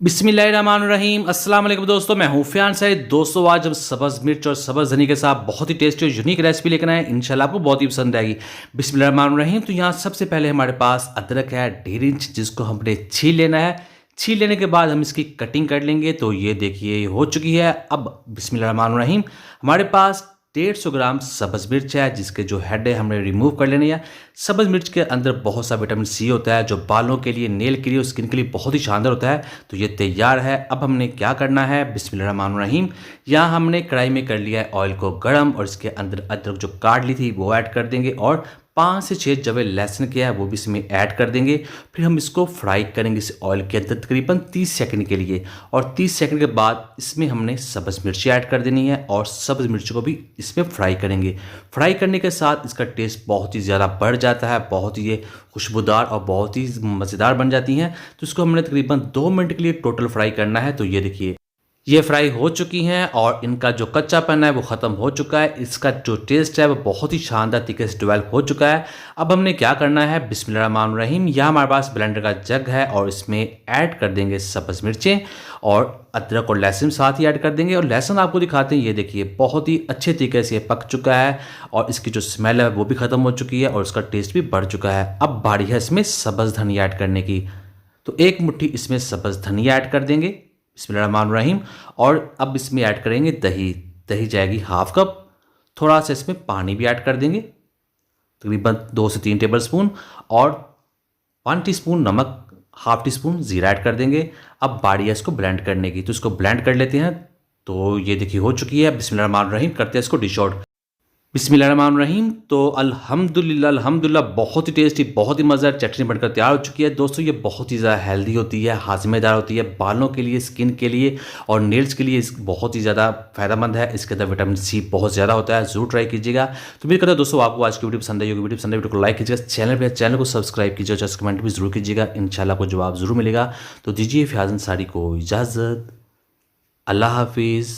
बिस्मिल्लाहिर्रहमानिर्रहीम। अस्सलाम वालेकुम दोस्तों, मैं हूँ फ़ियाज़ से। दोस्तों आज हम सब्ज़ मिर्च और सब्ज़ धनी के साथ बहुत ही टेस्टी और यूनिक रेसिपी लेकर आए। इंशाल्लाह आपको बहुत ही पसंद आएगी। बिस्मिल्लाहिर्रहमानिर्रहीम। तो यहाँ सबसे पहले हमारे पास अदरक है 1.5 इंच, जिसको हमने छील लेना है। छील लेने के बाद हम इसकी कटिंग कर लेंगे। तो ये देखिए हो चुकी है। अब बिस्मिल्लाहिर्रहमानिर्रहीम, हमारे पास 150 ग्राम सब्ज़ मिर्च है, जिसके जो हेड है हमने रिमूव कर लेनी है। सब्ज़ मिर्च के अंदर बहुत सा विटामिन सी होता है, जो बालों के लिए, नेल के लिए, स्किन के लिए बहुत ही शानदार होता है। तो ये तैयार है। अब हमने क्या करना है, बिस्मिल्लाहिर्रहमानिर्रहीम, यहाँ हमने कढ़ाई में कर लिया है ऑयल को गर्म, और इसके अंदर अदरक जो काट ली थी वो ऐड कर देंगे, और 5 से 6 जवे लहसुन किया है वो भी इसमें ऐड कर देंगे। फिर हम इसको फ्राई करेंगे इस ऑयल के अंदर तकरीबन 30 सेकंड के लिए, और 30 सेकंड के बाद इसमें हमने सब्ज़ मिर्ची ऐड कर देनी है, और सब्ज़ मिर्च को भी इसमें फ्राई करेंगे। फ्राई करने के साथ इसका टेस्ट बहुत ही ज़्यादा बढ़ जाता है, बहुत ही ये खुशबूदार और बहुत ही मज़ेदार बन जाती हैं। तो इसको हमने तकरीबन 2 मिनट के लिए टोटल फ्राई करना है। तो ये देखिए ये फ्राई हो चुकी हैं, और इनका जो कच्चापन है वो ख़त्म हो चुका है। इसका जो टेस्ट है वो बहुत ही शानदार तरीके से डेवलप हो चुका है। अब हमने क्या करना है, बिस्मिल्लाहिर्रहमानिर्रहीम, यहाँ हमारे पास ब्लेंडर का जग है, और इसमें ऐड कर देंगे सब्ज़ मिर्चें, और अदरक और लहसुन साथ ही ऐड कर देंगे। और लहसुन आपको दिखाते हैं, ये देखिए बहुत ही अच्छे तरीके से ये पक चुका है, और इसकी जो स्मेल है वो भी ख़त्म हो चुकी है, और इसका टेस्ट भी बढ़ चुका है। अब बारी है इसमें सब्ज़ धनिया ऐड करने की। तो 1 मुट्ठी इसमें सब्ज़ धनिया ऐड कर देंगे, बिस्मिल्लाहिर्रहमानिर्रहीम। और अब इसमें ऐड करेंगे दही। दही जाएगी हाफ कप। थोड़ा सा इसमें पानी भी ऐड कर देंगे, तकरीबन 2 से 3 टेबल स्पून, और 1 टीस्पून नमक, हाफ टी स्पून ज़ीरा ऐड कर देंगे। अब बारी है इसको ब्लेंड करने की, तो इसको ब्लेंड कर लेते हैं। तो ये देखिए हो चुकी है। बिस्मिल्लाहिर्रहमानिर्रहीम, करते हैं इसको डिश आउट। बिस्मिल्लाहिर्रहमानिर्रहीम। तो अल्हम्दुलिल्लाह बहुत ही टेस्टी, बहुत ही मज़ेदार चटनी बनकर तैयार हो चुकी है। दोस्तों ये बहुत ही ज़्यादा हेल्दी होती है, हाजमेदार होती है, बालों के लिए, स्किन के लिए और नेल्स के लिए बहुत ही ज़्यादा फ़ायदेमंद है। इसके अंदर विटामिन सी बहुत ज़्यादा होता है, ज़रूर ट्राई कीजिएगा। तो उम्मीद करता हूं दोस्तों आपको आज की वीडियो पसंद आई होगी। वीडियो पसंद आई, वीडियो को लाइक कीजिएगा, चैनल को सब्सक्राइब कीजिएगा, जस्ट कमेंट भी ज़रूर कीजिएगा। इंशाल्लाह आपको जवाब ज़रूर मिलेगा। तो दीजिए फियाज़ अंसारी को इजाज़त। अल्लाह हाफिज़।